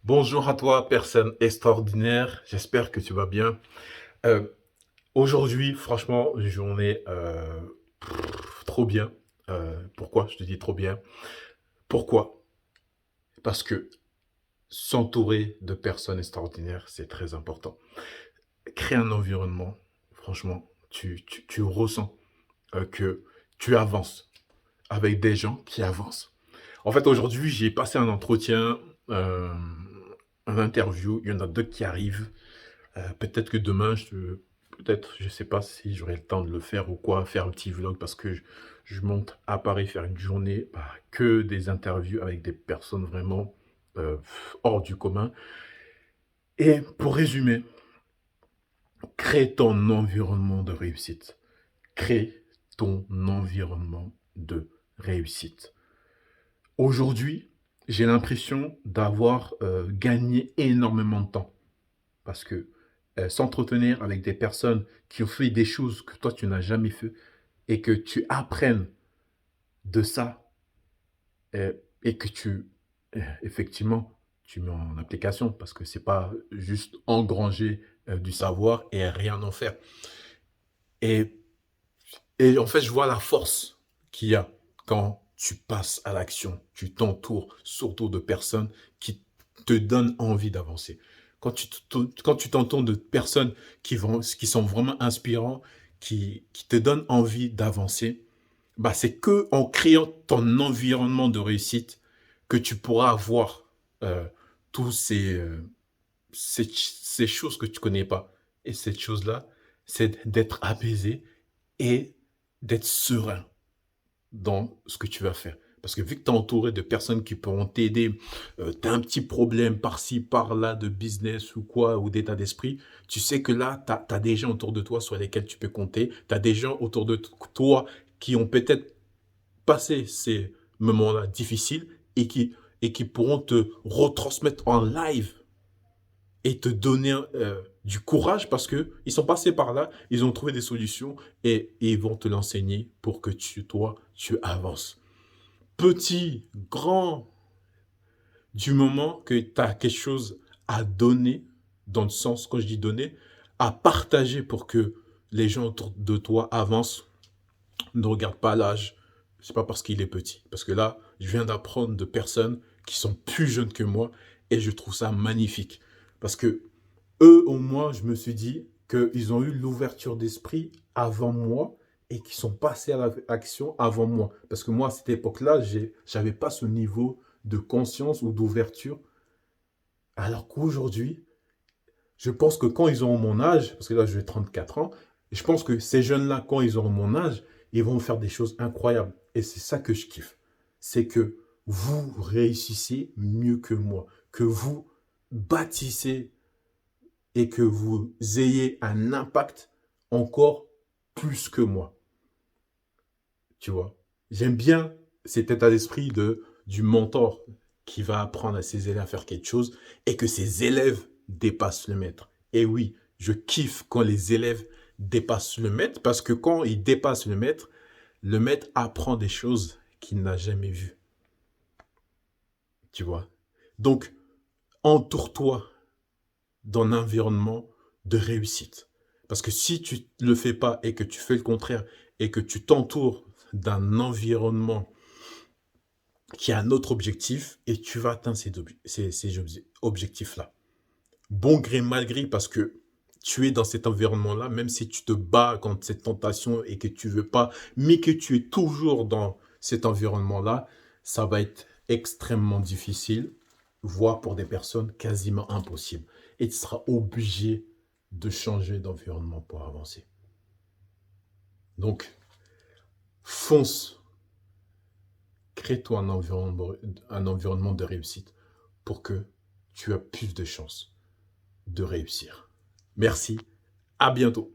Bonjour à toi, personne extraordinaire. J'espère que tu vas bien. Euh, Aujourd'hui, franchement, journée trop bien. Pourquoi je te dis trop bien? Pourquoi? Parce que s'entourer de personnes extraordinaires, c'est très important. Créer un environnement, franchement, tu ressens que tu avances avec des gens qui avancent. En fait, aujourd'hui, j'ai passé un entretien, euh, un interview. Il y en a deux qui arrivent. Peut-être que demain, peut-être, je sais pas si j'aurai le temps de le faire ou quoi, faire un petit vlog parce que je monte à Paris faire une journée que des interviews avec des personnes vraiment hors du commun. Et pour résumer, crée ton environnement de réussite. Crée ton environnement de réussite. Aujourd'hui, j'ai l'impression d'avoir gagné énormément de temps parce que s'entretenir avec des personnes qui ont fait des choses que toi tu n'as jamais fait et que tu apprennes de ça et que effectivement tu mets en application parce que c'est pas juste engranger du savoir et rien en faire. Et, et en fait, je vois la force qu'il y a quand tu passes à l'action, tu t'entoures surtout de personnes qui te donnent envie d'avancer. Quand tu t'entoures de personnes qui sont vraiment inspirants, qui te donnent envie d'avancer, bah c'est que en créant ton environnement de réussite que tu pourras avoir euh, tous ces choses que tu connais pas. Et cette chose-là, c'est d'être apaisé et d'être serein dans ce que tu vas faire. Parce que vu que tu es entouré de personnes qui pourront t'aider, tu as un petit problème par-ci, par-là de business ou quoi, ou d'état d'esprit, tu sais que là, tu as des gens autour de toi sur lesquels tu peux compter, tu as des gens autour de toi qui ont peut-être passé ces moments-là difficiles et qui pourront te retransmettre en live et te donner du courage parce que ils sont passés par là, ils ont trouvé des solutions et ils vont te l'enseigner pour que toi, tu avances. Petit, grand, du moment que tu as quelque chose à donner, dans le sens, quand je dis donner, à partager pour que les gens autour de toi avancent, ne regarde pas l'âge, c'est pas parce qu'il est petit. Parce que là, je viens d'apprendre de personnes qui sont plus jeunes que moi et je trouve ça magnifique. Parce que eux, au moins, je me suis dit qu'ils ont eu l'ouverture d'esprit avant moi et qu'ils sont passés à l'action avant moi. Parce que moi, à cette époque-là, j'avais pas ce niveau de conscience ou d'ouverture. Alors qu'aujourd'hui, je pense que quand ils auront mon âge, parce que là, j'ai 34 ans, je pense que ces jeunes-là, quand ils auront mon âge, ils vont faire des choses incroyables. Et c'est ça que je kiffe. C'est que vous réussissez mieux que moi, que vous bâtissez et que vous ayez un impact encore plus que moi. Tu vois. J'aime bien cet état d'esprit du mentor qui va apprendre à ses élèves à faire quelque chose et que ses élèves dépassent le maître. Et oui, je kiffe quand les élèves dépassent le maître parce que quand ils dépassent le maître apprend des choses qu'il n'a jamais vues. Tu vois. Donc, entoure-toi d'un environnement de réussite. Parce que si tu ne le fais pas et que tu fais le contraire et que tu t'entoures d'un environnement qui a un autre objectif et tu vas atteindre ces objectifs-là. Bon gré, mal gré, parce que tu es dans cet environnement-là, même si tu te bats contre cette tentation et que tu veux pas, mais que tu es toujours dans cet environnement-là, ça va être extrêmement difficile, voire pour des personnes quasiment impossible. Et tu seras obligé de changer d'environnement pour avancer. Donc, fonce, crée-toi un environnement de réussite pour que tu aies plus de chances de réussir. Merci, à bientôt.